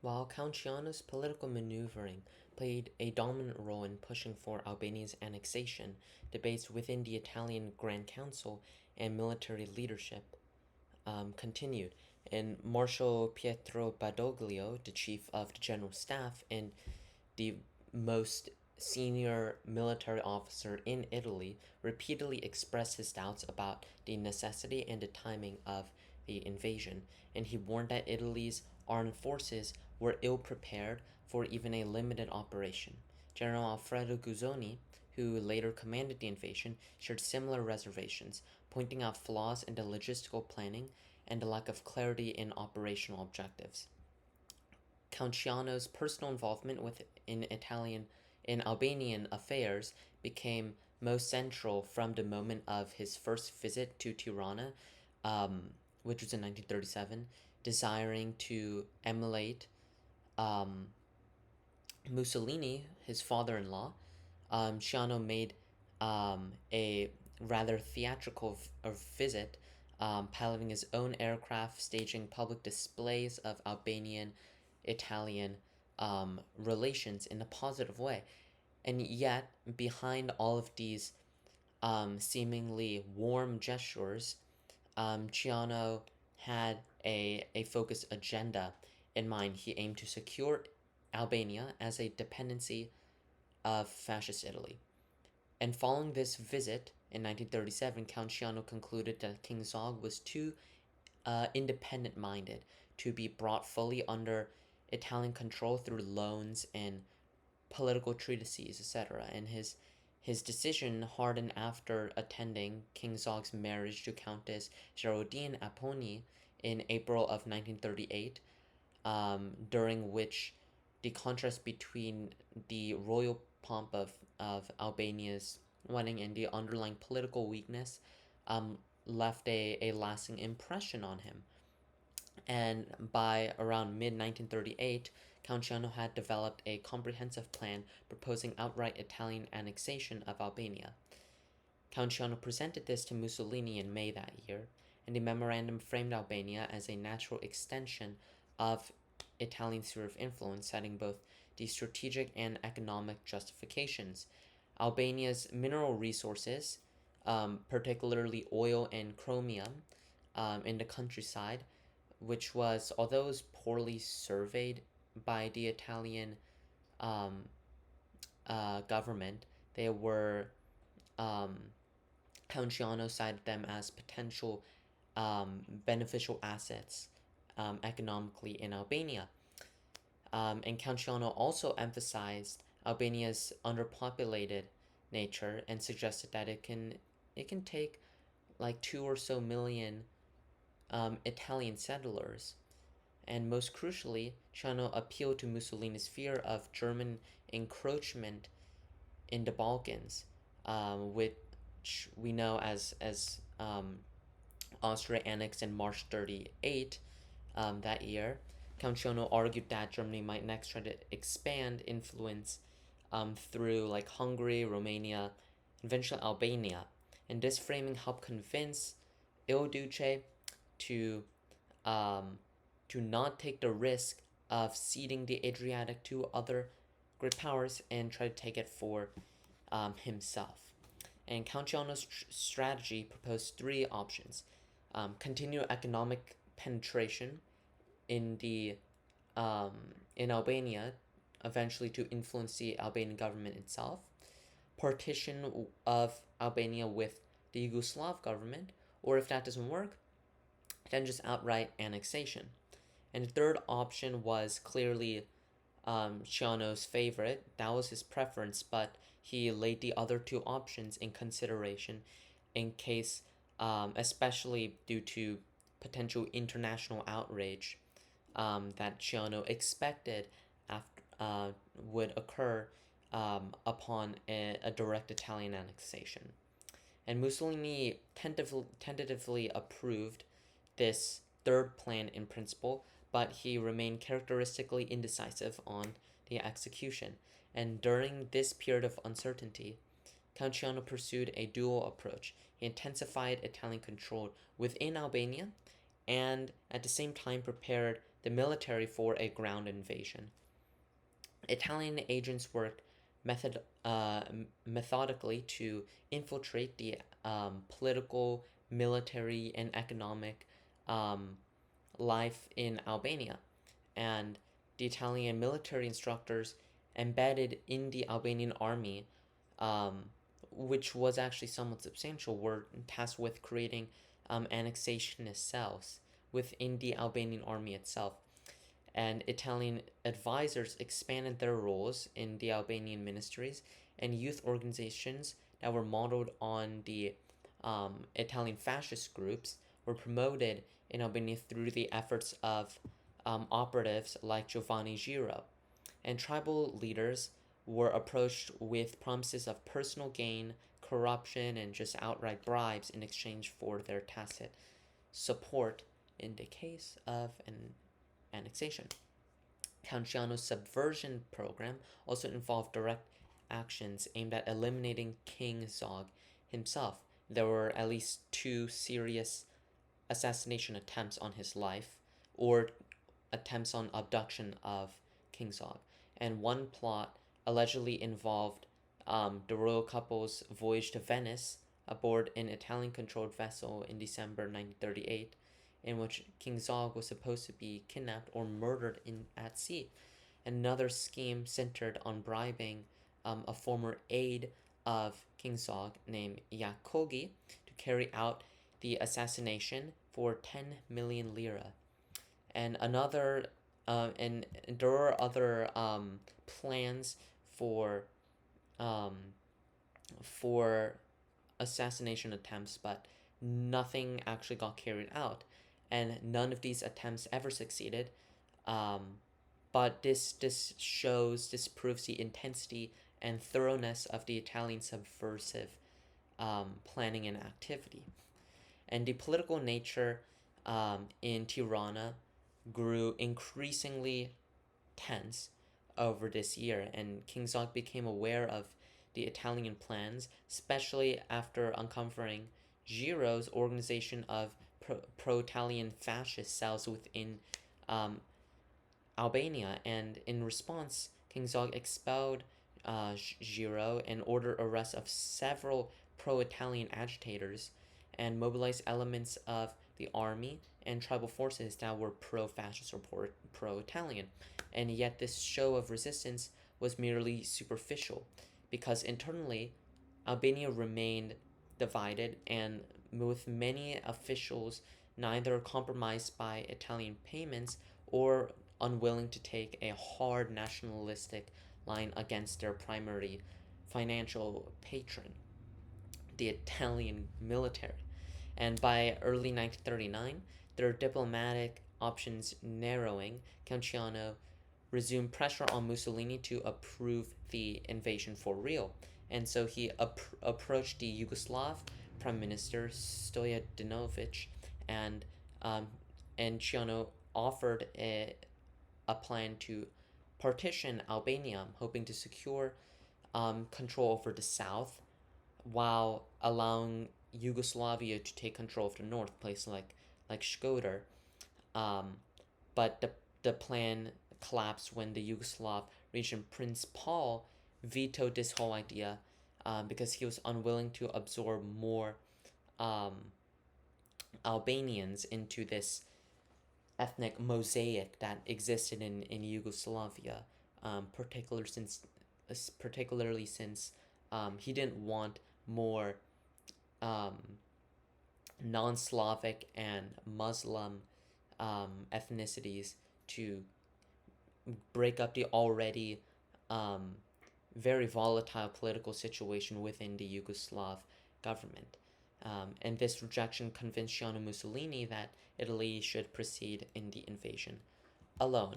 While Count Ciano's political maneuvering played a dominant role in pushing for Albania's annexation, debates within the Italian Grand Council and military leadership continued, and Marshal Pietro Badoglio, the chief of the general staff and the most senior military officer in Italy, repeatedly expressed his doubts about the necessity and the timing of the invasion, and he warned that Italy's armed forces were ill prepared for even a limited operation. General Alfredo Guzzoni, who later commanded the invasion, shared similar reservations, pointing out flaws in the logistical planning and the lack of clarity in operational objectives. Count Ciano's personal involvement in Albanian affairs became most central from the moment of his first visit to Tirana, which was in 1937, desiring to emulate um, Mussolini, his father-in-law. Ciano made a rather theatrical visit, piloting his own aircraft, staging public displays of Albanian Italian relations in a positive way. And yet, behind all of these seemingly warm gestures, Ciano had a focused agenda in mind. He aimed to secure Albania as a dependency of fascist Italy. And following this visit in 1937, Count Ciano concluded that King Zog was too independent minded to be brought fully under Italian control through loans and political treatises, etc. And his decision hardened after attending King Zog's marriage to Countess Geraldine Aponi in April of 1938, during which the contrast between the royal pomp of Albania's wedding and the underlying political weakness left a lasting impression on him. And by around mid 1938, Count Ciano had developed a comprehensive plan proposing outright Italian annexation of Albania. Count Ciano presented this to Mussolini in May that year, and the memorandum framed Albania as a natural extension of Italian sphere of influence, citing both the strategic and economic justifications. Albania's mineral resources, particularly oil and chromium, in the countryside, which was, although it was poorly surveyed by the Italian um, government, they were um, Count Ciano cited them as potential beneficial assets economically in Albania. And Count Ciano also emphasized Albania's underpopulated nature and suggested that it can take like 2 or so million Italian settlers. And most crucially, Ciano appealed to Mussolini's fear of German encroachment in the Balkans, which we know as Austria annexed in March 38 that year. Count Ciano argued that Germany might next try to expand influence through like Hungary, Romania, and eventually Albania. And this framing helped convince Il Duce to um, to not take the risk of ceding the Adriatic to other great powers and try to take it for himself. And Count Ciano's strategy proposed three options: continue economic penetration in the um, in Albania, eventually to influence the Albanian government itself, partition of Albania with the Yugoslav government, or if that doesn't work, then just outright annexation. And the third option was clearly Ciano's favorite. That was his preference, but he laid the other two options in consideration in case, especially due to potential international outrage that Ciano expected after would occur upon a direct Italian annexation. And Mussolini tentatively approved this third plan in principle, but he remained characteristically indecisive on the execution. And during this period of uncertainty, Count Ciano pursued a dual approach. He intensified Italian control within Albania and at the same time prepared the military for a ground invasion. Italian agents worked methodically to infiltrate the political, military, and economic um, life in Albania. And the Italian military instructors embedded in the Albanian army, um, which was actually somewhat substantial, were tasked with creating annexationist cells within the Albanian army itself. And Italian advisors expanded their roles in the Albanian ministries and youth organizations that were modeled on the Italian fascist groups were promoted in Albania through the efforts of operatives like Giovanni Giro. And tribal leaders were approached with promises of personal gain, corruption, and just outright bribes in exchange for their tacit support in the case of an annexation. Count Ciano's subversion program also involved direct actions aimed at eliminating King Zog himself. There were at least 2 serious assassination attempts on his life, or attempts on abduction of King Zog, and one plot allegedly involved the royal couple's voyage to Venice aboard an Italian-controlled vessel in December 1938, in which King Zog was supposed to be kidnapped or murdered at sea. Another scheme centered on bribing a former aide of King Zog named Yakogi to carry out the assassination for 10 million lira. And and there are other plans for for assassination attempts, but nothing actually got carried out, and none of these attempts ever succeeded. But this proves the intensity and thoroughness of the Italian subversive planning and activity. And the political nature in Tirana grew increasingly tense over this year, and King Zog became aware of the Italian plans, especially after uncovering Giro's organization of pro-Italian fascist cells within Albania. And in response, King Zog expelled Giro and ordered arrest of several pro-Italian agitators and mobilized elements of the army and tribal forces that were pro-fascist or pro-Italian. And yet this show of resistance was merely superficial, because internally Albania remained divided, and with many officials neither compromised by Italian payments or unwilling to take a hard nationalistic line against their primary financial patron, the Italian military. And by early 1939, their diplomatic options narrowing, Count Ciano resumed pressure on Mussolini to approve the invasion for real. And so he approached the Yugoslav Prime Minister Stojadinovic, and Ciano offered a plan to partition Albania, hoping to secure control over the south while allowing Yugoslavia to take control of the north, places like Shkodër. But the plan collapsed when the Yugoslav regent Prince Paul vetoed this whole idea because he was unwilling to absorb more Albanians into this ethnic mosaic that existed in Yugoslavia, particularly since he didn't want more non-Slavic and Muslim ethnicities to break up the already very volatile political situation within the Yugoslav government. And this rejection convinced Gianni Mussolini that Italy should proceed in the invasion alone.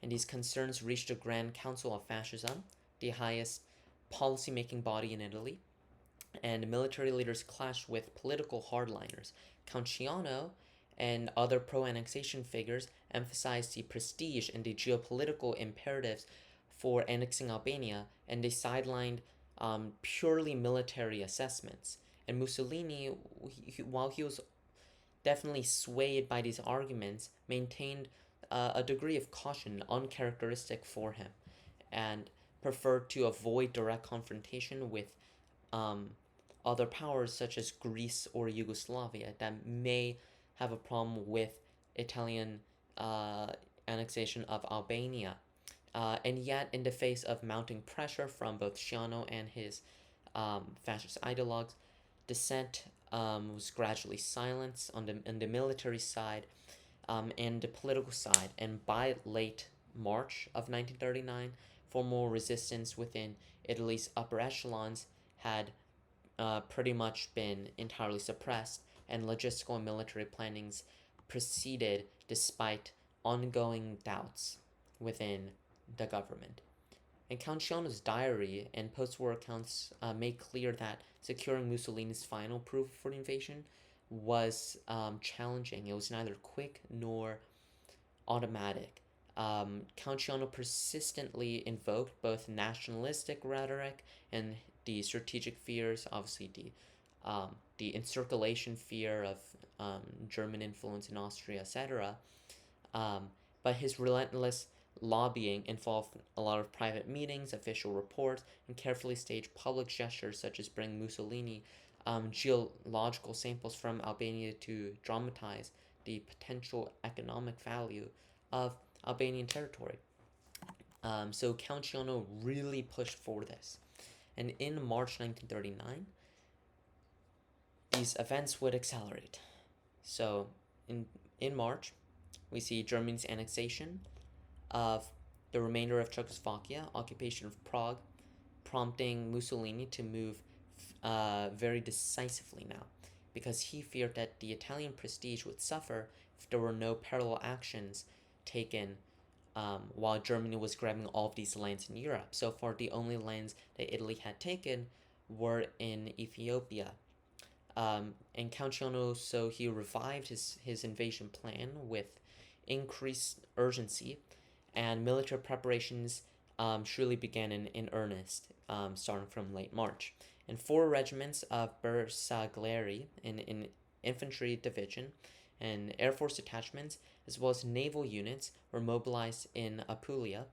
And these concerns reached the Grand Council of Fascism, the highest policy-making body in Italy, and military leaders clashed with political hardliners. Count Ciano and other pro-annexation figures emphasized the prestige and the geopolitical imperatives for annexing Albania, and they sidelined purely military assessments. And Mussolini, while he was definitely swayed by these arguments, maintained a degree of caution uncharacteristic for him, and preferred to avoid direct confrontation with um, other powers such as Greece or Yugoslavia that may have a problem with Italian uh, annexation of Albania. And yet, in the face of mounting pressure from both Sciano and his fascist ideologues, dissent was gradually silenced on the military side and the political side. And by late March of 1939, formal resistance within Italy's upper echelons had pretty much been entirely suppressed, and logistical and military plannings proceeded despite ongoing doubts within the government. And Count Sciano's diary and post-war accounts make clear that securing Mussolini's final proof for the invasion was challenging. It was neither quick nor automatic. Count Sciano persistently invoked both nationalistic rhetoric and the strategic fears, obviously the encirculation fear of German influence in Austria, etc. But his relentless lobbying involved a lot of private meetings, official reports, and carefully staged public gestures such as bringing Mussolini geological samples from Albania to dramatize the potential economic value of Albanian territory. So Count Sciano really pushed for this. And in March 1939, these events would accelerate. So in March, we see Germany's annexation of the remainder of Czechoslovakia, occupation of Prague, prompting Mussolini to move very decisively now, because he feared that the Italian prestige would suffer if there were no parallel actions taken while Germany was grabbing all of these lands in Europe. So far, the only lands that Italy had taken were in Ethiopia. And Count Sciano, so he revived his invasion plan with increased urgency, and military preparations surely began in earnest, starting from late March. And 4 regiments of Bersaglieri in infantry division and Air Force detachments, as well as naval units, were mobilized in Apulia.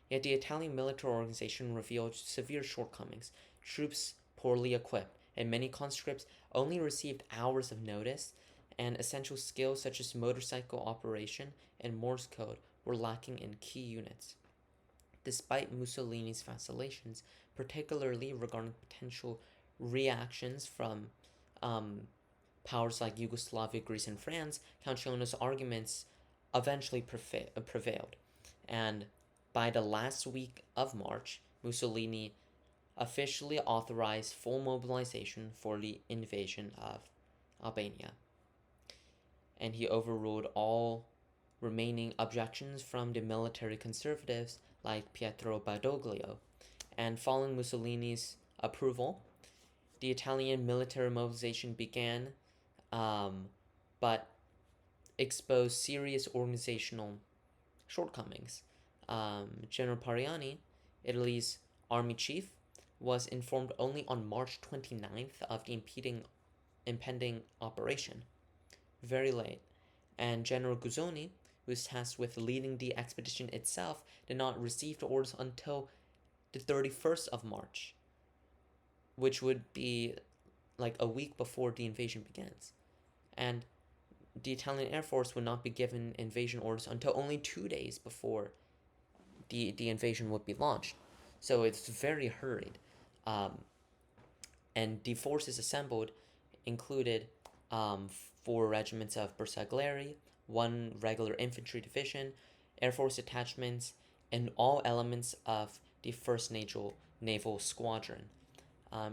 Yet the Italian military organization revealed severe shortcomings, troops poorly equipped, and many conscripts only received hours of notice, and essential skills such as motorcycle operation and Morse code were lacking in key units. Despite Mussolini's vacillations, particularly regarding potential reactions from powers like Yugoslavia, Greece, and France, Count Sciano's arguments eventually prevailed. And by the last week of March, Mussolini officially authorized full mobilization for the invasion of Albania. And he overruled all remaining objections from the military conservatives like Pietro Badoglio. And following Mussolini's approval, the Italian military mobilization began, but exposed serious organizational shortcomings. General Pariani, Italy's army chief, was informed only on March 29th of the impending operation, very late. And General Guzzoni, who was tasked with leading the expedition itself, did not receive the orders until the 31st of March, which would be like a week before the invasion begins. And the Italian Air Force would not be given invasion orders until only 2 days before the invasion would be launched. So it's very hurried. And the forces assembled included 4 regiments of Bersaglieri, 1 regular infantry division, Air Force detachments, and all elements of the 1st Naval Squadron.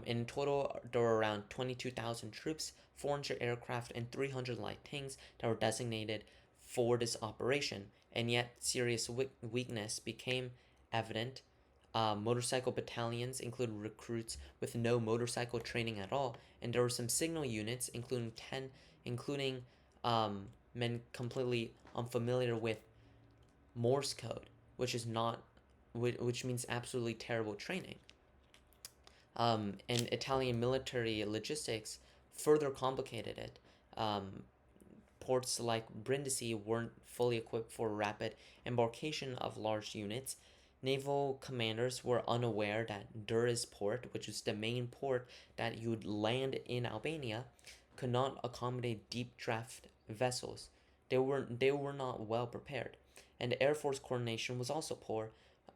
In total, there were around 22,000 troops, 400 aircraft, and 300 light tanks that were designated for this operation. And yet, serious weakness became evident. Motorcycle battalions included recruits with no motorcycle training at all, and there were some signal units, including men completely unfamiliar with Morse code, which means absolutely terrible training. And Italian military logistics further complicated it. ports like Brindisi weren't fully equipped for rapid embarkation of large units, naval commanders were unaware that Durrës port, which was the main port that you would land in Albania, could not accommodate deep draft vessels. They were not well prepared, and Air Force coordination was also poor.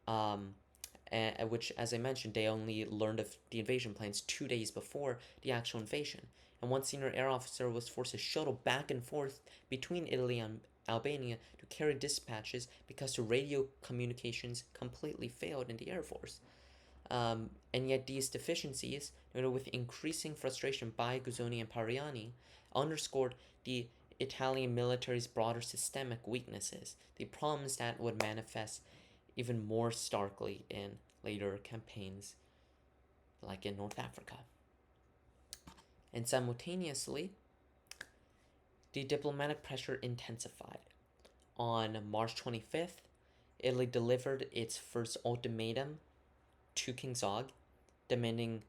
Um, which, as I mentioned, they only learned of the invasion plans 2 days before the actual invasion. And one senior air officer was forced to shuttle back and forth between Italy and Albania to carry dispatches because the radio communications completely failed in the Air Force. And yet these deficiencies, with increasing frustration by Guzzoni and Pariani, underscored the Italian military's broader systemic weaknesses, the problems that would manifest even more starkly in later campaigns, like in North Africa. And simultaneously, the diplomatic pressure intensified. On March 25th, Italy delivered its first ultimatum to King Zog, demanding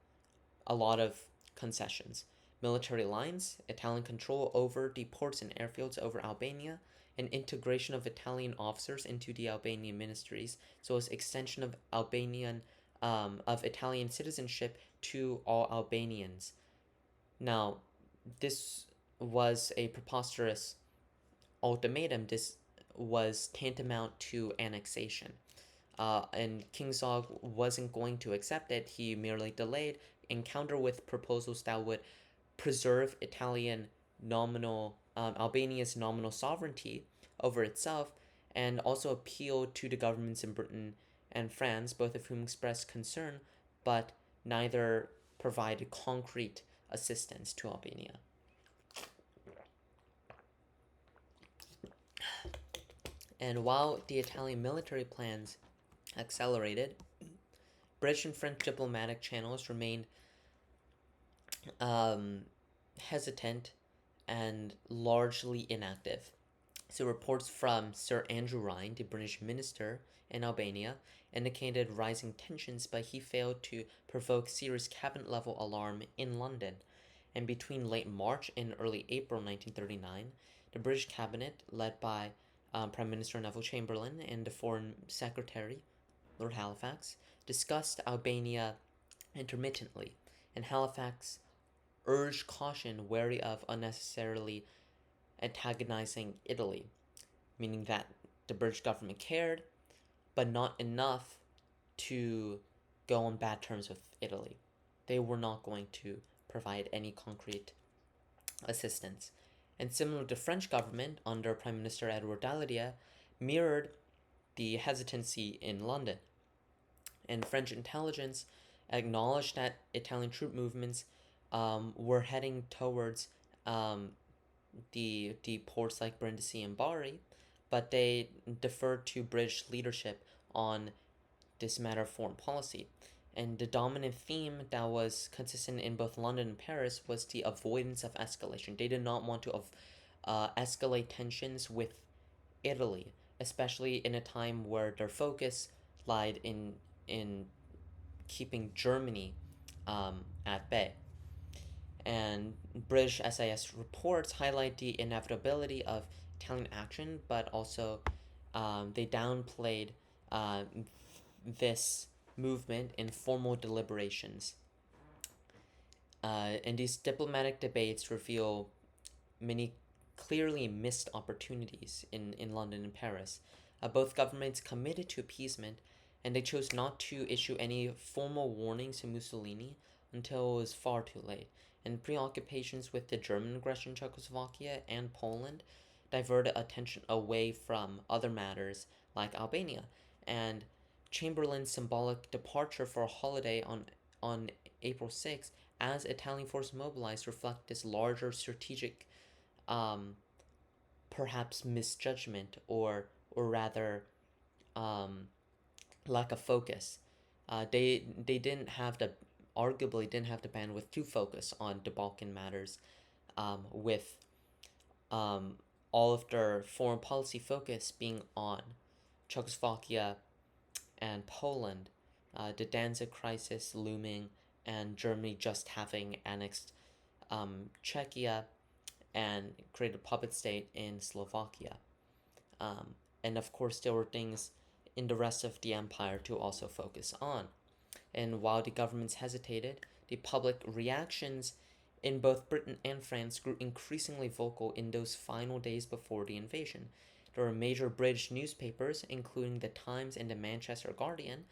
a lot of concessions: military lines, Italian control over the ports and airfields over Albania, and integration of Italian officers into the Albanian ministries, so as extension of Italian citizenship to all Albanians. Now, this was a preposterous ultimatum. This was tantamount to annexation. And King Zog wasn't going to accept it. He merely delayed and countered with proposals that would preserve Albania's nominal sovereignty over itself, and also appeal to the governments in Britain and France, both of whom expressed concern, but neither provided concrete assistance to Albania. And while the Italian military plans accelerated, British and French diplomatic channels remained hesitant and largely inactive. So reports from Sir Andrew Ryan, the British minister in Albania, indicated rising tensions, but he failed to provoke serious cabinet-level alarm in London. And between late March and early April 1939, the British cabinet, led by Prime Minister Neville Chamberlain and the Foreign Secretary, Lord Halifax, discussed Albania intermittently, and Halifax urged caution, wary of unnecessarily antagonizing Italy, meaning that the British government cared, but not enough to go on bad terms with Italy. They were not going to provide any concrete assistance. And similar to the French government under Prime Minister Edward Daladier, mirrored the hesitancy in London. And French intelligence acknowledged that Italian troop movements were heading towards the ports like Brindisi and Bari, but they deferred to British leadership on this matter of foreign policy. And the dominant theme that was consistent in both London and Paris was the avoidance of escalation. They did not want to escalate tensions with Italy, especially in a time where their focus lied in keeping Germany at bay. And British SAS reports highlight the inevitability of Italian action, but also they downplayed this movement in formal deliberations. And these diplomatic debates reveal many clearly missed opportunities in London and Paris. Both governments committed to appeasement, and they chose not to issue any formal warnings to Mussolini until it was far too late. And preoccupations with the German aggression in Czechoslovakia and Poland diverted attention away from other matters like Albania. And Chamberlain's symbolic departure for a holiday on April 6th, as Italian forces mobilized, reflect this larger strategic perhaps misjudgment, or rather lack of focus. They arguably didn't have the bandwidth to focus on the Balkan matters, with all of their foreign policy focus being on Czechoslovakia and Poland, the Danzig crisis looming, and Germany just having annexed Czechia, and created a puppet state in Slovakia. And of course, there were things in the rest of the empire to also focus on. And while the governments hesitated, the public reactions in both Britain and France grew increasingly vocal in those final days before the invasion. There were major British newspapers, including the Times and the Manchester Guardian,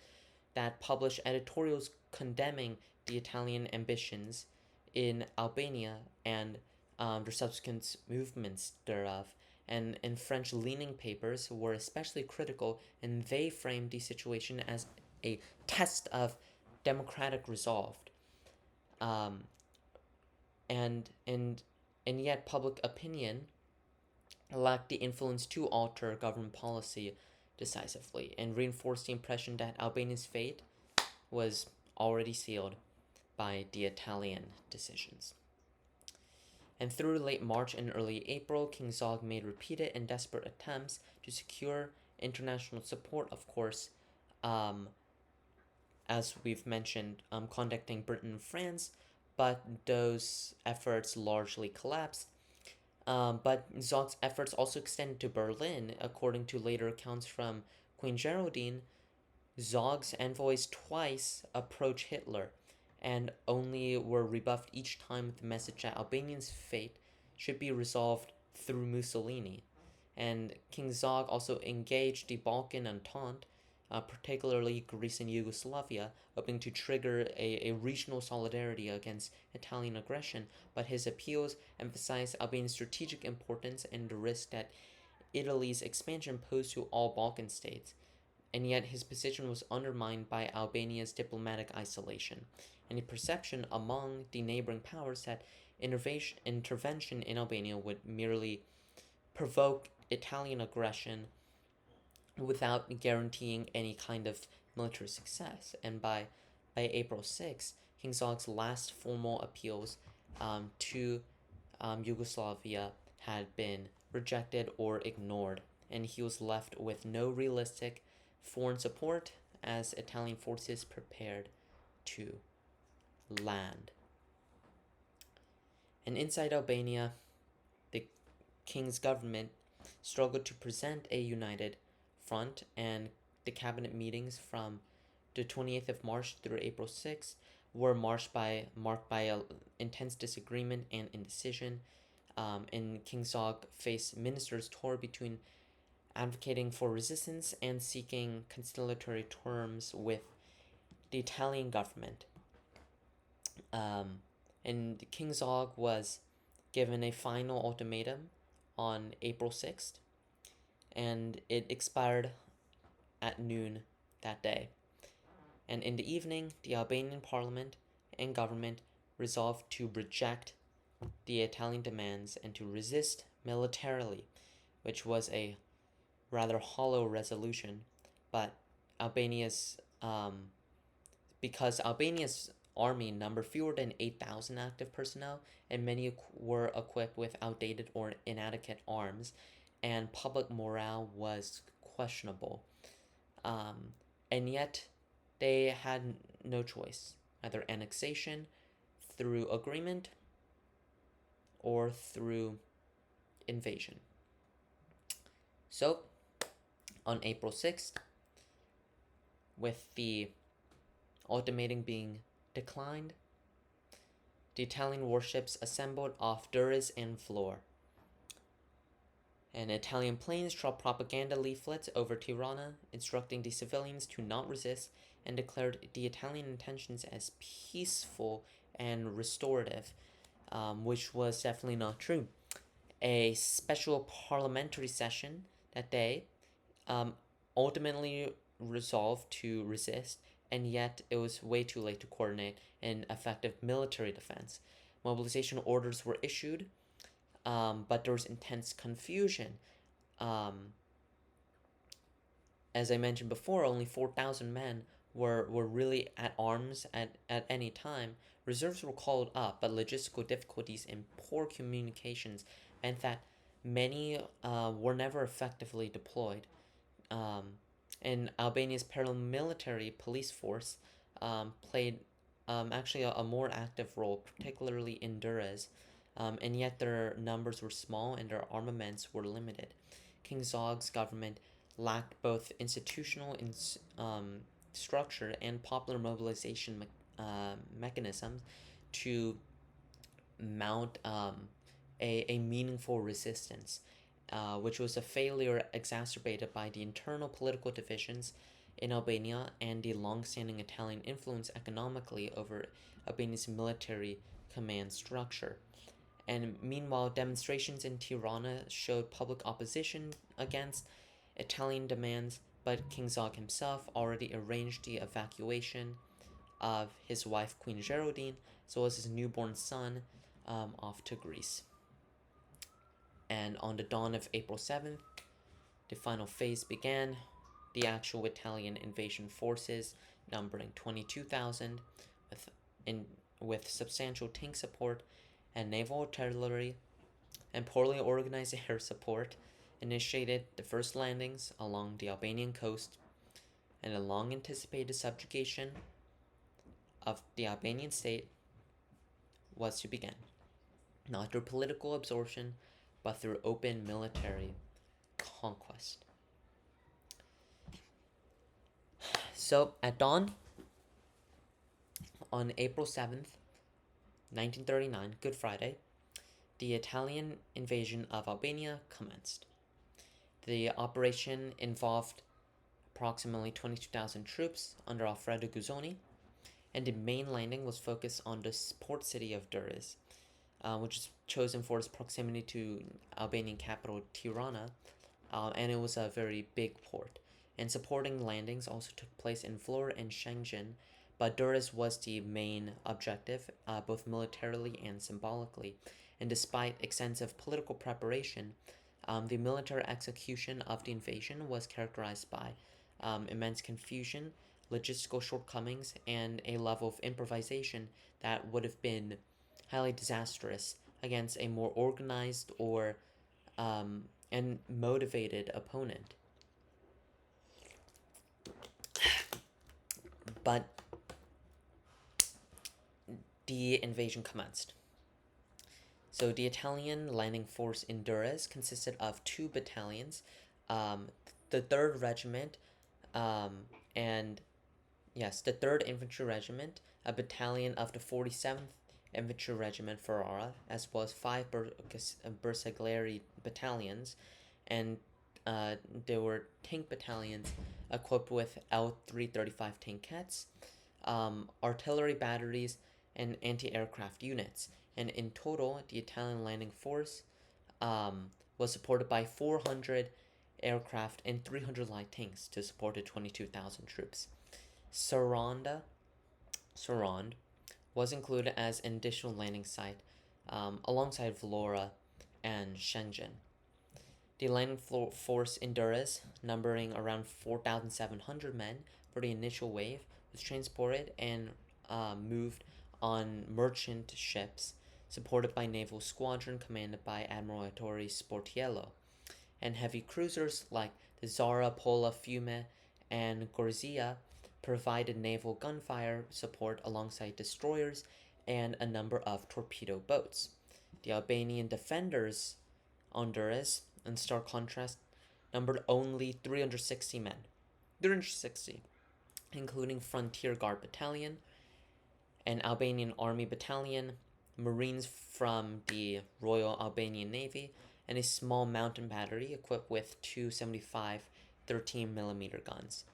that published editorials condemning the Italian ambitions in Albania and the subsequent movements thereof. And French leaning papers were especially critical, and they framed the situation as a test of democratic resolve. Um, and and and yet public opinion lacked the influence to alter government policy decisively and reinforced the impression that Albania's fate was already sealed by the Italian decisions. And through late March and early April, King Zog made repeated and desperate attempts to secure international support, of course, as we've mentioned, contacting Britain and France, but those efforts largely collapsed. But Zog's efforts also extended to Berlin. According to later accounts from Queen Geraldine, Zog's envoys twice approached Hitler and only were rebuffed each time with the message that Albanian's fate should be resolved through Mussolini. And King Zog also engaged the Balkan Entente, particularly Greece and Yugoslavia, hoping to trigger a regional solidarity against Italian aggression, but his appeals emphasized Albania's strategic importance and the risk that Italy's expansion posed to all Balkan states. And yet his position was undermined by Albania's diplomatic isolation, and the perception among the neighboring powers that intervention in Albania would merely provoke Italian aggression without guaranteeing any kind of military success. And by April 6, King Zog's last formal appeals to Yugoslavia had been rejected or ignored, and he was left with no realistic foreign support as Italian forces prepared to land. And inside Albania, the king's government struggled to present a united front, and the cabinet meetings from the 28th of March through April 6th were marked by intense disagreement and indecision. And King Zog faced ministers torn between advocating for resistance and seeking conciliatory terms with the Italian government. And King Zog was given a final ultimatum on April 6th, and it expired at noon that day. And in the evening, the Albanian parliament and government resolved to reject the Italian demands and to resist militarily, which was a rather hollow resolution. But because Albania's army numbered fewer than 8,000 active personnel, and many were equipped with outdated or inadequate arms, and public morale was questionable. And yet, they had no choice, either annexation through agreement or through invasion. So, on April 6th, with the ultimatum being declined, the Italian warships assembled off Durrës and Vlorë. And Italian planes dropped propaganda leaflets over Tirana, instructing the civilians to not resist, and declared the Italian intentions as peaceful and restorative, which was definitely not true. A special parliamentary session that day ultimately resolved to resist, and yet it was way too late to coordinate an effective military defense. Mobilization orders were issued, but there was intense confusion. As I mentioned before, only 4,000 men were really at arms at any time. Reserves were called up, but logistical difficulties and poor communications meant that many were never effectively deployed. And Albania's paramilitary police force played actually a more active role, particularly in Durrës, and yet their numbers were small and their armaments were limited. King Zog's government lacked both institutional structure and popular mobilization mechanisms to mount a meaningful resistance, which was a failure exacerbated by the internal political divisions in Albania and the long-standing Italian influence economically over Albania's military command structure. And meanwhile, demonstrations in Tirana showed public opposition against Italian demands, but King Zog himself already arranged the evacuation of his wife Queen Geraldine, as well as his newborn son, off to Greece. And on the dawn of April 7th, the final phase began. The actual Italian invasion forces, numbering 22,000, with substantial tank support and naval artillery and poorly organized air support, initiated the first landings along the Albanian coast, and a long anticipated subjugation of the Albanian state was to begin, not through political absorption, but through open military conquest. So, at dawn, on April 7th, 1939, Good Friday, the Italian invasion of Albania commenced. The operation involved approximately 22,000 troops under Alfredo Guzzoni, and the main landing was focused on the port city of Durrës, which is chosen for its proximity to Albanian capital Tirana, and it was a very big port. And supporting landings also took place in Vlorë and Shenzhen, but Durrës was the main objective, both militarily and symbolically. And despite extensive political preparation, the military execution of the invasion was characterized by immense confusion, logistical shortcomings, and a level of improvisation that would have been highly disastrous against a more organized or and motivated opponent. But the invasion commenced. So the Italian landing force in Durrës consisted of 2 battalions, the 3rd Regiment, and yes, the 3rd Infantry Regiment, a battalion of the 47th Infantry Regiment Ferrara, as well as 5 Bersaglieri battalions, and there were tank battalions equipped with L-335 tankettes, artillery batteries, and anti-aircraft units. And in total, the Italian landing force was supported by 400 aircraft and 300 light tanks to support the 22,000 troops. Sarand was included as an additional landing site alongside Vlorë and Shenzhen. The landing force in Durrës, numbering around 4,700 men for the initial wave, was transported and moved on merchant ships, supported by naval squadron commanded by Admiral Ettore Sportiello, and heavy cruisers like the Zara, Pola, Fiume, and Gorzia provided naval gunfire support alongside destroyers and a number of torpedo boats. The Albanian defenders on Durrës, in stark contrast, numbered only 360 men, 360, including Frontier Guard Battalion, an Albanian Army Battalion, Marines from the Royal Albanian Navy, and a small mountain battery equipped with 275 13mm guns.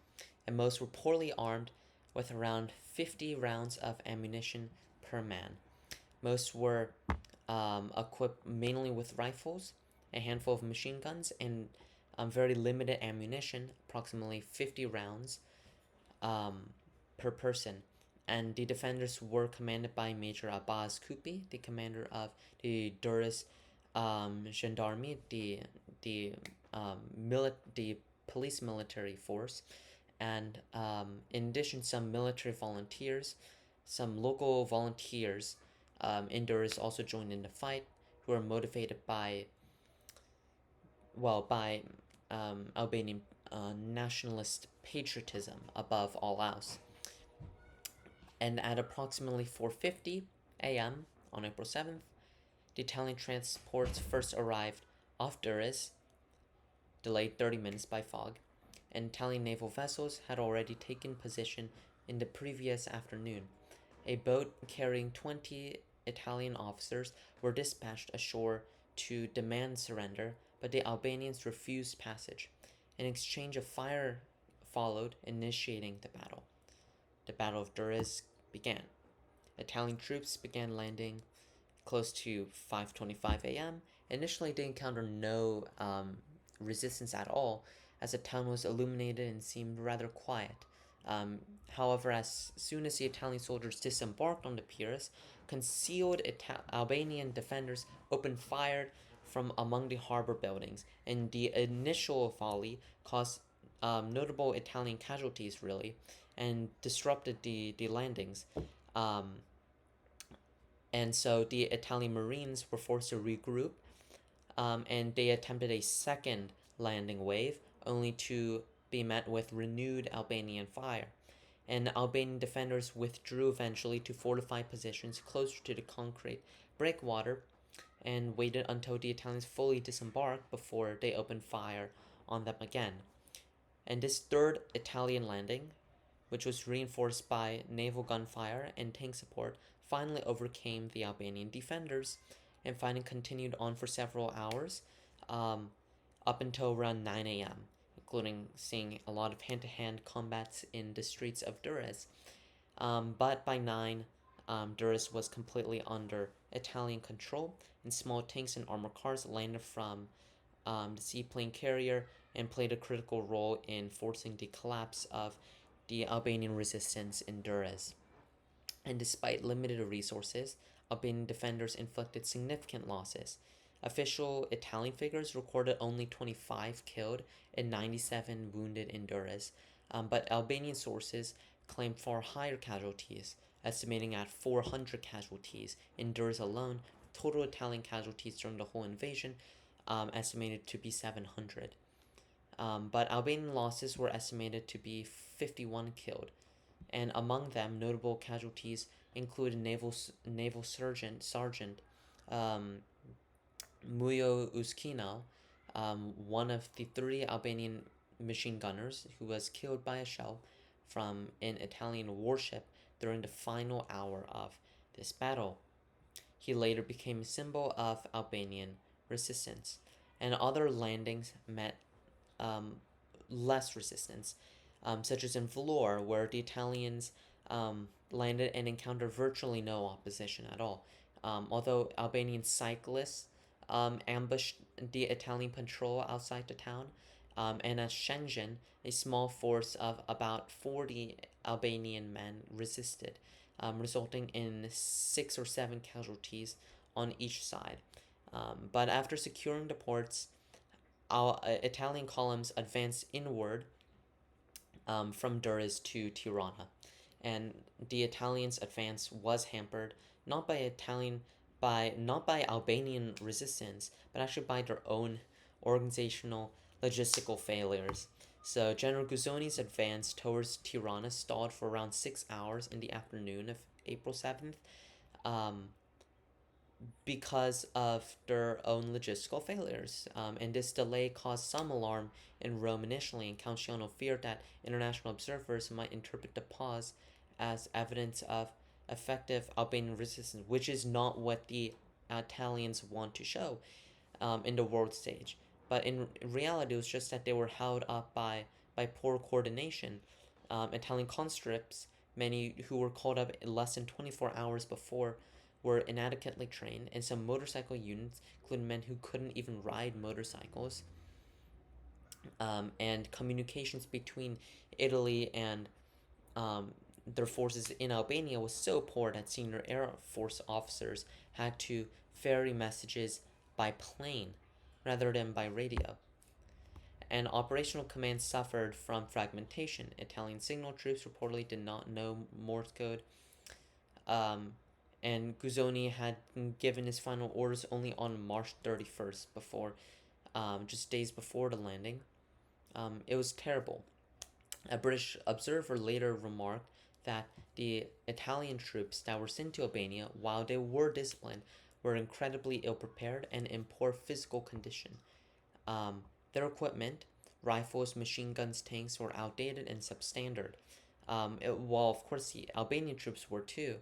And most were poorly armed, with around 50 rounds of ammunition per man. Most were equipped mainly with rifles, a handful of machine guns, and very limited ammunition, approximately 50 rounds per person. And the defenders were commanded by Major Abbas Kupi, the commander of the Durrës Gendarmerie, the police military force, and in addition, some military volunteers, some local volunteers in Durrës also joined in the fight, who were motivated by Albanian nationalist patriotism above all else. And at approximately 4:50 a.m. on April 7th, the Italian transports first arrived off Durrës, delayed 30 minutes by fog, and Italian naval vessels had already taken position in the previous afternoon. A boat carrying 20 Italian officers were dispatched ashore to demand surrender, but the Albanians refused passage. An exchange of fire followed, initiating the battle. The Battle of Durrës began. Italian troops began landing close to 5:25 a.m. Initially, they encountered no resistance at all, as the town was illuminated and seemed rather quiet. However, as soon as the Italian soldiers disembarked on the piers, concealed Albanian defenders opened fire from among the harbor buildings, and the initial volley caused notable Italian casualties, really, and disrupted the landings. Um, and so the Italian Marines were forced to regroup, and they attempted a second landing wave, only to be met with renewed Albanian fire. And Albanian defenders withdrew eventually to fortified positions closer to the concrete breakwater and waited until the Italians fully disembarked before they opened fire on them again. And this third Italian landing, which was reinforced by naval gunfire and tank support, finally overcame the Albanian defenders, and fighting continued on for several hours, up until around 9 a.m., including seeing a lot of hand-to-hand combats in the streets of Durrës. But by 9, Durrës was completely under Italian control, and small tanks and armored cars landed from the seaplane carrier and played a critical role in forcing the collapse of the Albanian resistance in Durrës. And despite limited resources, Albanian defenders inflicted significant losses. Official Italian figures recorded only 25 killed and 97 wounded in Durrës, but Albanian sources claimed far higher casualties, estimating at 400 casualties in Durrës alone. Total Italian casualties during the whole invasion estimated to be 700. But Albanian losses were estimated to be 51 killed, and among them, notable casualties include naval sergeant Mujo Uskino, one of the 3 Albanian machine gunners who was killed by a shell from an Italian warship during the final hour of this battle. He later became a symbol of Albanian resistance, and other landings met less resistance, such as in Vlorë, where the Italians landed and encountered virtually no opposition at all. Although Albanian cyclists ambushed the Italian patrol outside the town, and at Shenzhen, a small force of about 40 Albanian men resisted, resulting in 6 or 7 casualties on each side. But after securing the ports, Italian columns advanced inward from Durrës to Tirana, and the Italians' advance was hampered not by Albanian resistance, but actually by their own organizational logistical failures. So General Guzzoni's advance towards Tirana stalled for around 6 hours in the afternoon of April 7th, because of their own logistical failures. And this delay caused some alarm in Rome initially, and Count Ciano feared that international observers might interpret the pause as evidence of effective Albanian resistance, which is not what the Italians want to show in the world stage. But in reality, it was just that they were held up by poor coordination. Italian conscripts, many who were called up in less than 24 hours before, were inadequately trained, and some motorcycle units, including men who couldn't even ride motorcycles. And communications between Italy and their forces in Albania was so poor that senior Air Force officers had to ferry messages by plane rather than by radio. And operational command suffered from fragmentation. Italian signal troops reportedly did not know Morse code, and Guzzoni had given his final orders only on March 31st, just days before the landing. It was terrible. A British observer later remarked that the Italian troops that were sent to Albania, while they were disciplined, were incredibly ill-prepared and in poor physical condition. Um, their equipment, rifles, machine guns, tanks, were outdated and substandard. While, of course, the Albanian troops were too,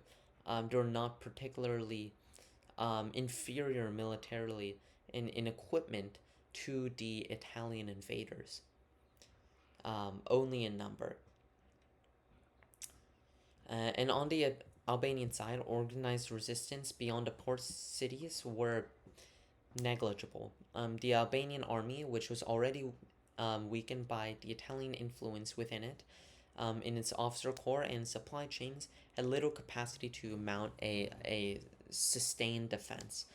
they were not particularly inferior militarily in equipment to the Italian invaders, only in number. And on the Albanian side, organized resistance beyond the port cities were negligible. The Albanian army, which was already weakened by the Italian influence within it, in its officer corps and supply chains, had little capacity to mount a sustained defense.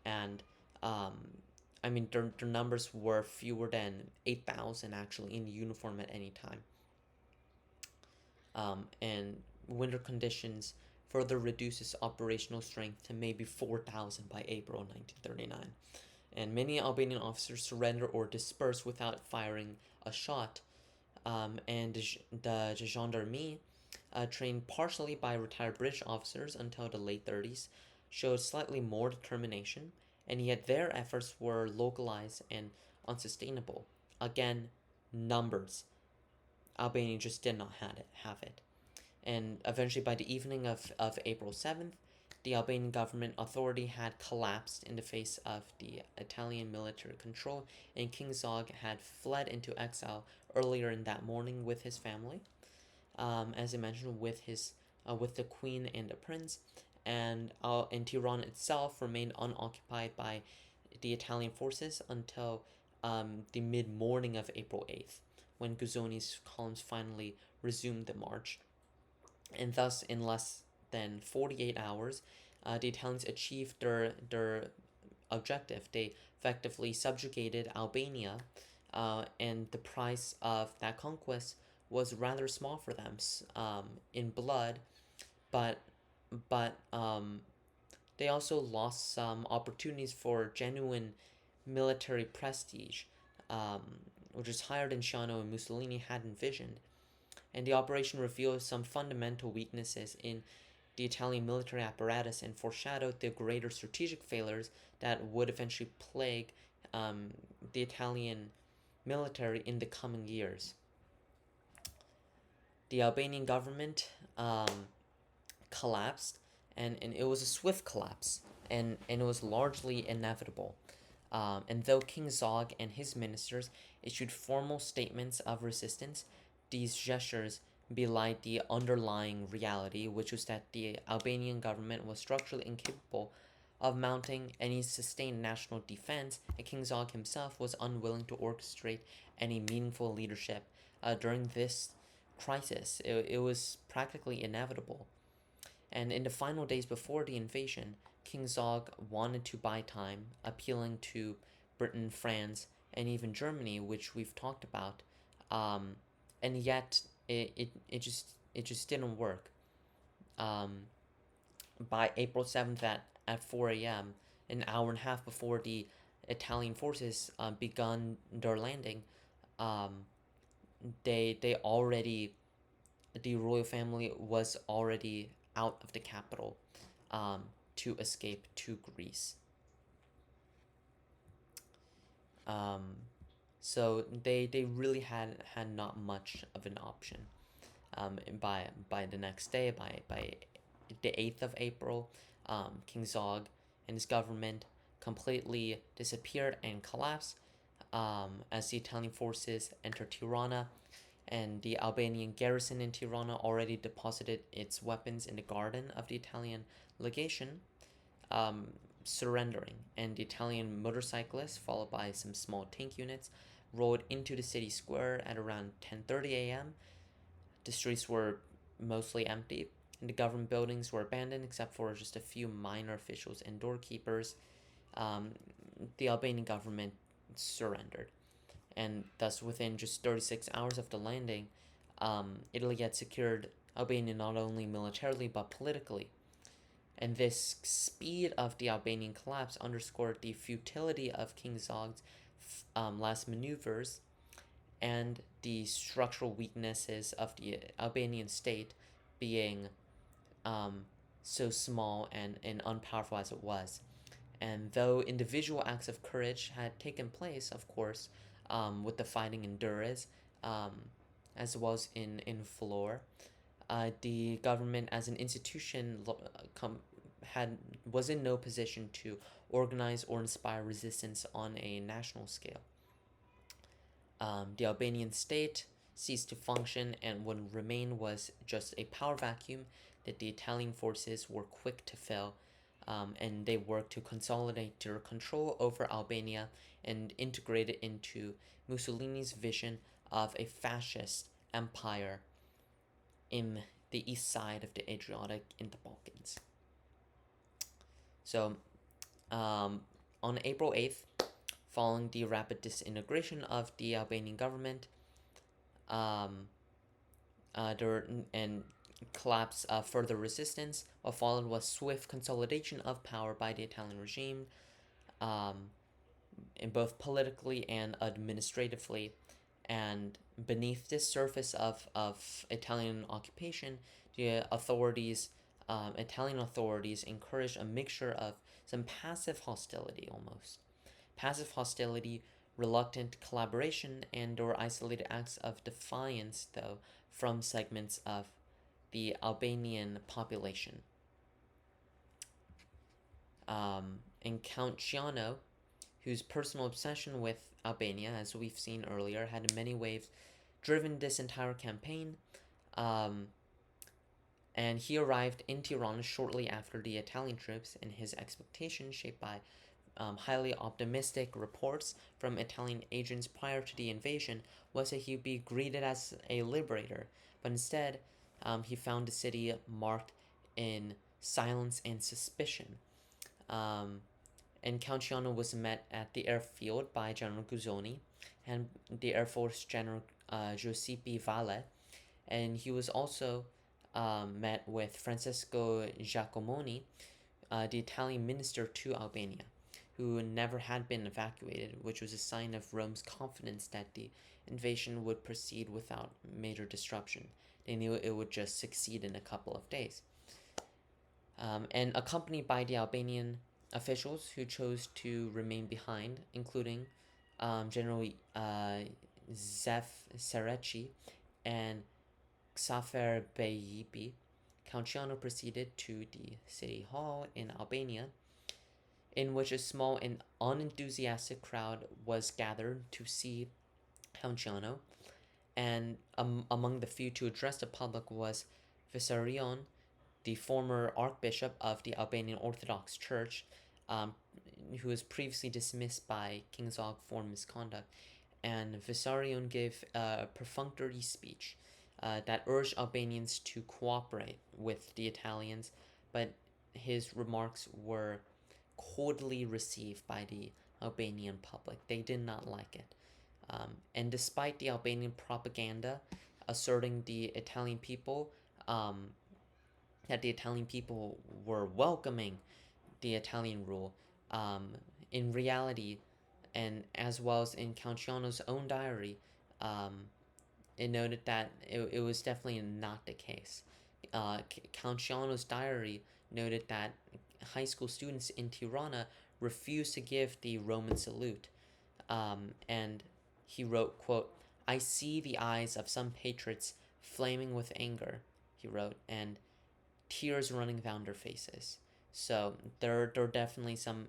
And I mean, their numbers were fewer than 8,000 actually in uniform at any time. And winter conditions further reduces operational strength to maybe 4,000 by April 1939. And many Albanian officers surrender or disperse without firing a shot. And the gendarmerie, trained partially by retired British officers until the late 30s, showed slightly more determination, and yet their efforts were localized and unsustainable. Again, numbers. Albania just did not have it. And eventually, by the evening of April 7th, the Albanian government authority had collapsed in the face of the Italian military control, and King Zog had fled into exile earlier in that morning with his family, as I mentioned, with the queen and the prince, and Tirana itself remained unoccupied by the Italian forces until the mid-morning of April 8th, when Guzzoni's columns finally resumed the march. And thus, in less than 48 hours, the Italians achieved their objective. They effectively subjugated Albania, and the price of that conquest was rather small for them, in blood, but they also lost some opportunities for genuine military prestige, which is higher than Ciano and Mussolini had envisioned. And the operation revealed some fundamental weaknesses in the Italian military apparatus and foreshadowed the greater strategic failures that would eventually plague the Italian military in the coming years. The Albanian government collapsed, and it was a swift collapse, and it was largely inevitable. And though King Zog and his ministers issued formal statements of resistance, these gestures belied the underlying reality, which was that the Albanian government was structurally incapable of mounting any sustained national defense, and King Zog himself was unwilling to orchestrate any meaningful leadership during this crisis. It was practically inevitable. And in the final days before the invasion, King Zog wanted to buy time, appealing to Britain, France, and even Germany, which we've talked about. And yet it just didn't work. By April 7th at 4 a.m., an hour and a half before the Italian forces begun their landing, they already, the royal family was already out of the capital to escape to Greece. So they really had not much of an option. By the next day, by the 8th of April, King Zog and his government completely disappeared and collapsed as the Italian forces entered Tirana, and the Albanian garrison in Tirana already deposited its weapons in the garden of the Italian legation, surrendering, and the Italian motorcyclists, followed by some small tank units, rolled into the city square at around 10:30 a.m. The streets were mostly empty, and the government buildings were abandoned except for just a few minor officials and doorkeepers. The Albanian government surrendered, and thus within just 36 hours of the landing, Italy had secured Albania not only militarily but politically. And this speed of the Albanian collapse underscored the futility of King Zog's last maneuvers and the structural weaknesses of the Albanian state being so small and unpowerful as it was. And though individual acts of courage had taken place, of course, with the fighting in Durrës, um, as well as in Flor, the government as an institution was in no position to organize or inspire resistance on a national scale. The Albanian state ceased to function, and what remained was just a power vacuum that the Italian forces were quick to fill, and they worked to consolidate their control over Albania and integrate it into Mussolini's vision of a fascist empire in the east side of the Adriatic in the Balkans. So, on April 8th, following the rapid disintegration of the Albanian government, and collapse of further resistance, what followed was swift consolidation of power by the Italian regime, in both politically and administratively. And beneath this surface of Italian occupation, the Italian authorities encouraged a mixture of some passive hostility almost. Passive hostility, reluctant collaboration, and or isolated acts of defiance, though, from segments of the Albanian population. And Count Ciano, whose personal obsession with Albania, as we've seen earlier, had in many ways driven this entire campaign, and he arrived in Tirana shortly after the Italian troops, and his expectations, shaped by highly optimistic reports from Italian agents prior to the invasion, was that he would be greeted as a liberator, but instead he found the city marked in silence and suspicion. And Count Ciano was met at the airfield by General Guzzoni and the Air Force General Giuseppe Valle, and he was also met with Francesco Giacomoni, the Italian minister to Albania, who never had been evacuated, which was a sign of Rome's confidence that the invasion would proceed without major disruption. They knew it would just succeed in a couple of days. And accompanied by the Albanian officials who chose to remain behind, including General Zef Sereci and Xafer Beyibi, Count Ciano proceeded to the city hall in Albania, in which a small and unenthusiastic crowd was gathered to see Count Ciano, and among the few to address the public was Vissarion, the former archbishop of the Albanian Orthodox Church, who was previously dismissed by King Zog for misconduct. And Vissarion gave a perfunctory speech that urged Albanians to cooperate with the Italians, but his remarks were coldly received by the Albanian public. They did not like it. And despite the Albanian propaganda asserting the Italian people, that the Italian people were welcoming the Italian rule, in reality, and as well as in Count Ciano's own diary, it noted that it was definitely not the case. Count Ciano's diary noted that high school students in Tirana refused to give the Roman salute, and he wrote, quote, "I see the eyes of some patriots flaming with anger," he wrote, and tears running down their faces. So there are definitely some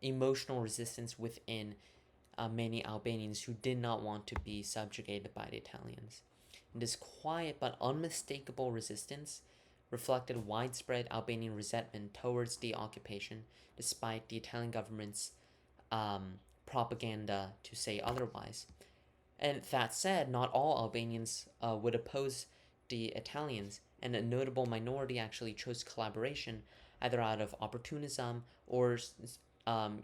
emotional resistance within many Albanians who did not want to be subjugated by the Italians. And this quiet but unmistakable resistance reflected widespread Albanian resentment towards the occupation, despite the Italian government's propaganda to say otherwise. And that said, not all Albanians would oppose the Italians, and a notable minority actually chose collaboration, either out of opportunism or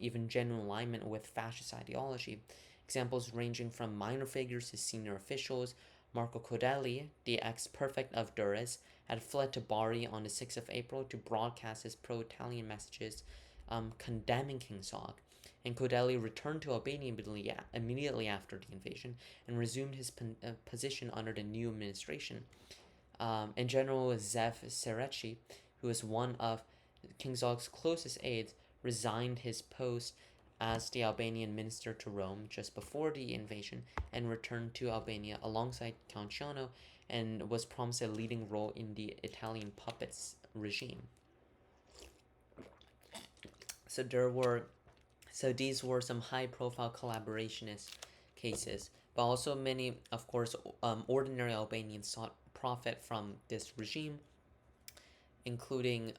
even genuine alignment with fascist ideology. Examples ranging from minor figures to senior officials. Marco Codelli, the ex-prefect of Durrës, had fled to Bari on the 6th of April to broadcast his pro-Italian messages condemning King Zog. And Codelli returned to Albania immediately after the invasion and resumed his position under the new administration. And General Zef Sereci, who was one of King Zog's closest aides, resigned his post as the Albanian minister to Rome just before the invasion and returned to Albania alongside Count Ciano and was promised a leading role in the Italian puppets regime. So these were some high-profile collaborationist cases, but also many, of course, ordinary Albanians sought profit from this regime, including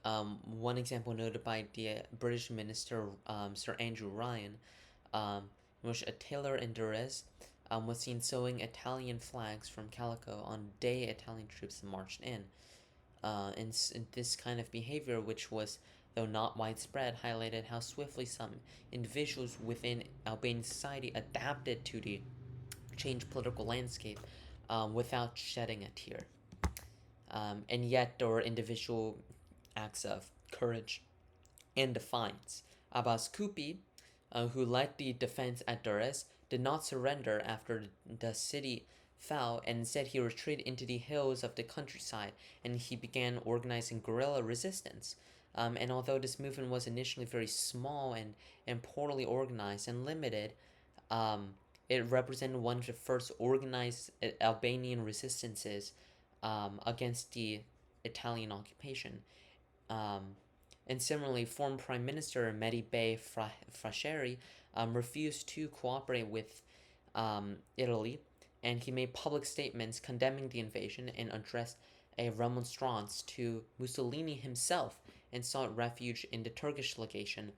one example noted by the British minister Sir Andrew Ryan, in which a tailor in Durrës was seen sewing Italian flags from calico on the day Italian troops marched in. And this kind of behavior, which was, though not widespread, highlighted how swiftly some individuals within Albanian society adapted to the changed political landscape without shedding a tear. And yet, there were individual acts of courage and defiance. Abbas Kupi, who led the defense at Durrës, did not surrender after the city fell, and instead he retreated into the hills of the countryside and he began organizing guerrilla resistance. And although this movement was initially very small and poorly organized and limited, it represented one of the first organized Albanian resistances against the Italian occupation. And similarly, former Prime Minister Mehdi Bey Frasheri refused to cooperate with Italy, and he made public statements condemning the invasion and addressed a remonstrance to Mussolini himself and sought refuge in the Turkish legation.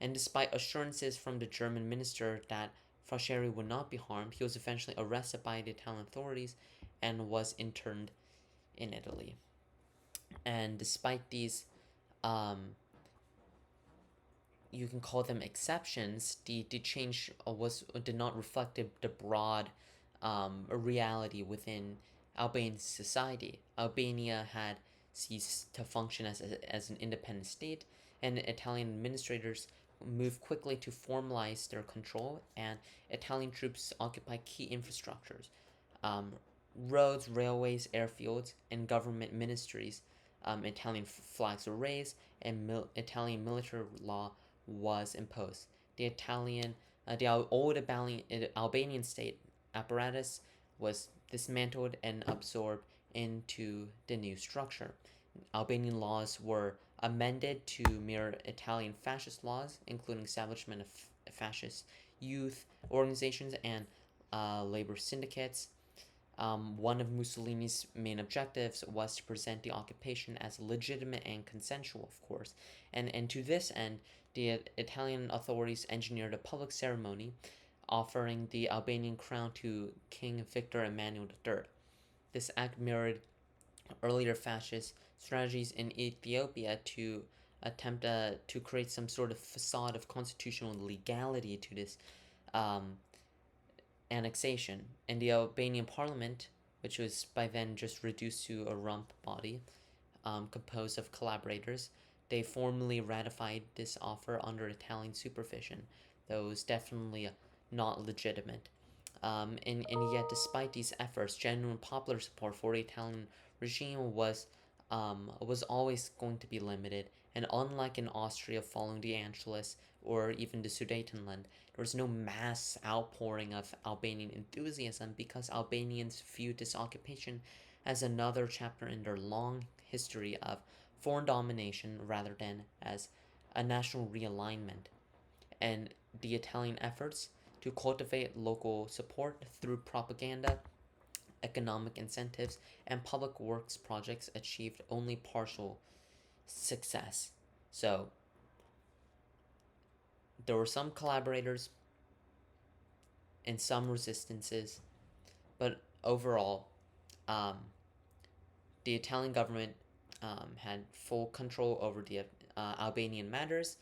And despite assurances from the German minister that Frasheri would not be harmed, he was eventually arrested by the Italian authorities and was interned in Italy. And despite these, you can call them exceptions, the change did not reflect the broad reality within Albanian society. Albania had ceased to function as an independent state, and Italian administrators moved quickly to formalize their control, and Italian troops occupied key infrastructures, roads, railways, airfields, and government ministries. Italian flags were raised, and Italian military law was imposed. The old Albanian state apparatus was dismantled and absorbed into the new structure. Albanian laws were amended to mirror Italian fascist laws, including establishment of fascist youth organizations and labor syndicates. One of Mussolini's main objectives was to present the occupation as legitimate and consensual, of course. And to this end, the Italian authorities engineered a public ceremony offering the Albanian crown to King Victor Emmanuel III. This act mirrored earlier fascist strategies in Ethiopia to attempt to create some sort of facade of constitutional legality to this annexation. And the Albanian parliament, which was by then just reduced to a rump body composed of collaborators, they formally ratified this offer under Italian supervision, though it was definitely not legitimate. And yet, despite these efforts, genuine popular support for the Italian regime was always going to be limited. And unlike in Austria following the Anschluss or even the Sudetenland, there was no mass outpouring of Albanian enthusiasm because Albanians viewed this occupation as another chapter in their long history of foreign domination rather than as a national realignment. And the Italian efforts to cultivate local support through propaganda, economic incentives, and public works projects achieved only partial success. So, there were some collaborators and some resistances, but overall, the Italian government had full control over the Albanian matters,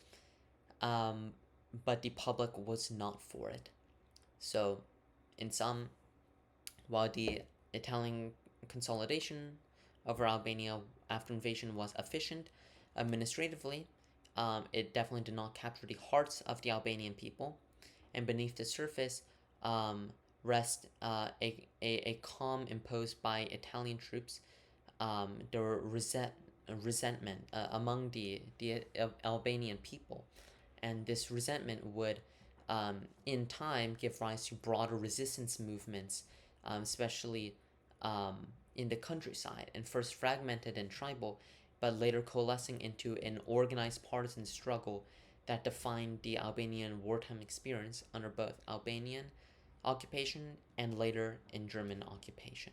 but the public was not for it. So, in sum, while the Italian consolidation over Albania after invasion was efficient administratively, it definitely did not capture the hearts of the Albanian people, and beneath the surface rests a calm imposed by Italian troops. There were resentment among the Albanian people, and this resentment would, in time, give rise to broader resistance movements, especially in the countryside, and first fragmented and tribal, but later coalescing into an organized partisan struggle that defined the Albanian wartime experience under both Albanian occupation and later in German occupation.